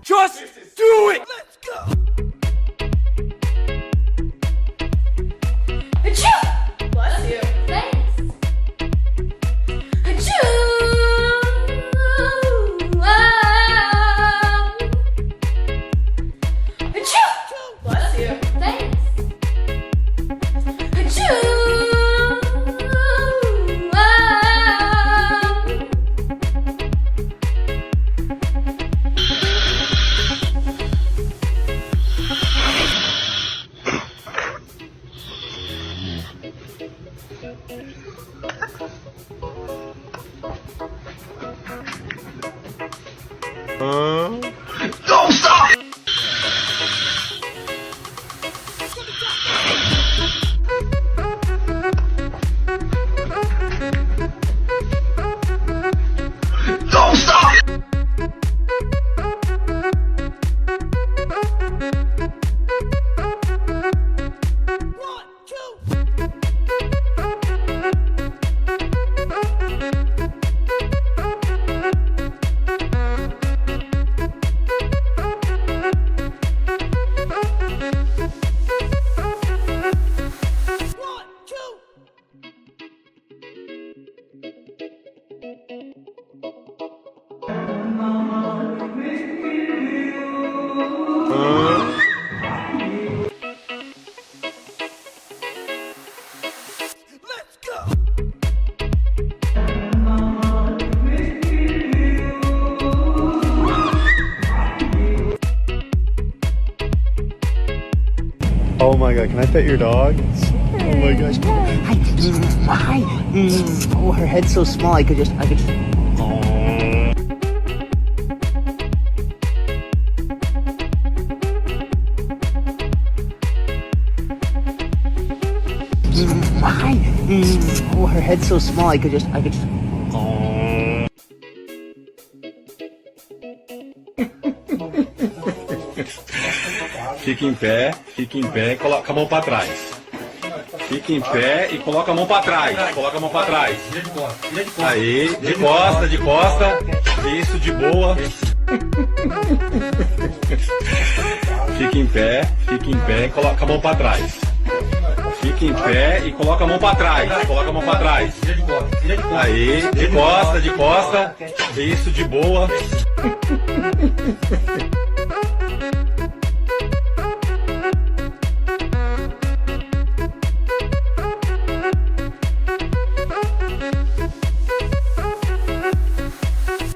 Just do it! Let's go! Achoo! Bless you. Thanks. Achoo! Achoo! Bless you. Thanks. Achoo! Don't stop! Don't stop! One, two. One, two. Let's go! Oh my god, can I pet your dog? Oh my gosh. Hi. Oh, her head's so small. I could just. Hi. Oh, her head's so small. I could just. Fica em pé, coloca a mão pra trás. Fica em pé e coloca a mão pra trás. Coloca a mão pra trás. Aí, de costa. Isso, de boa. Fica em pé, coloca a mão pra trás. Fica em pé e coloca a mão pra trás. Coloca a mão pra trás. Aí, de costa. Isso, de boa.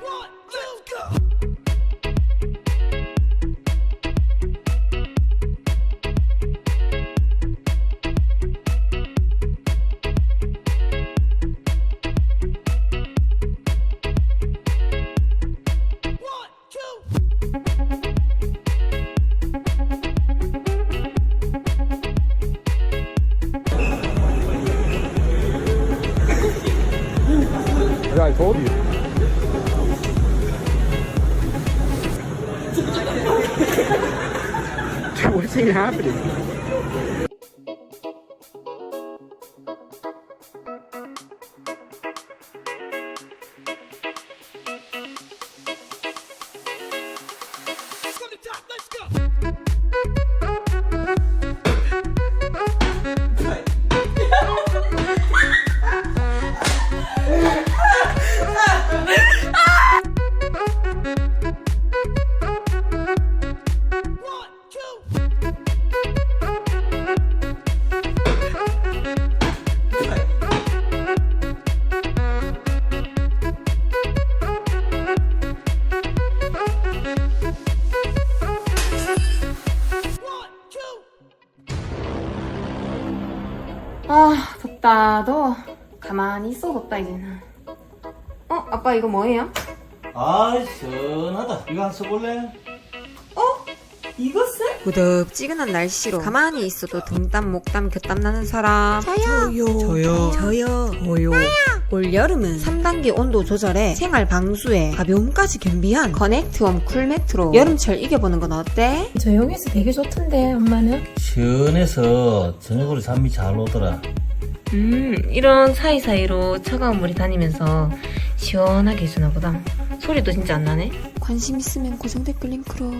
One, let's go! One, two. Yeah, I told you. Dude, what's even happening? From the top, let's go! One, two. One, two. 아, 덥다. 더워. 가만히 있어, 덥다, 이제는. 아빠 이거 뭐예요? 아 시원하다. 이거 한 써볼래? 이것은? 무덥지근한 날씨로 가만히 있어도 등땀, 목땀, 곁땀 나는 사람 저요 올 여름은 3단계 온도 조절에 생활 방수에 가벼움까지 겸비한 커넥트홈 쿨매트로 여름철 이겨보는 건 어때? 저 여기서 되게 좋던데 엄마는? 시원해서 저녁으로 잠이 잘 오더라. 이런 사이사이로 차가운 물이 다니면서 시원하게 해주나 보다. 소리도 진짜 안 나네. 관심 있으면 고정 댓글 링크로.